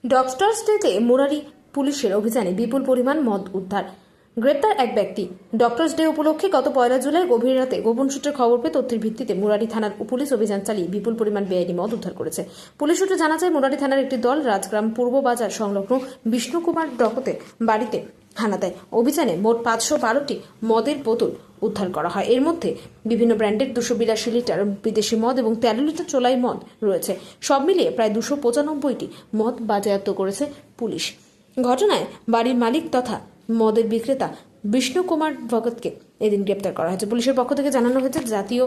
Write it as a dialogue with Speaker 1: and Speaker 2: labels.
Speaker 1: ডগস্টার স্টেতে মুরারি পুলিশের অভিযানে বিপুল পরিমাণ মদ উদ্ধার, গ্রেপ্তার এক ব্যক্তি। ডক্টরস ডে উপলক্ষে গত 1 জুলাই গভীর রাতে গোপন সূত্রে খবর পেয়ে তথ্যের ভিত্তিতে মুরারি থানার পুলিশ অভিযান চালিয়ে বিপুল পরিমাণ বেআইনি মদ উদ্ধার করেছে। পুলিশ সূত্রে জানা যায়, মুরারি থানার একটি দল রাজগ্রাম পূর্ব বাজার সংলগ্ন বিষ্ণু কুমার ডকতের বাড়িতে হানা দেয়। অভিযানে মোট 512টি মদের বোতল উদ্ধার করা হয়। এর মধ্যে বিভিন্ন ব্র্যান্ডের 282 লিটার বিদেশি মদ এবং 13 লিটার চোলাই মদ রয়েছে। সব মিলিয়ে প্রায় 295টি মদ বাজেয়াপ্ত করেছে পুলিশ। ঘটনায় বাড়ির মালিক তথা মদের বিক্রেতা বিষ্ণু কুমার ভগতকে এদিন গ্রেপ্তার করা হয়েছে। পুলিশের পক্ষ থেকে জানানো হয়েছে, জাতীয়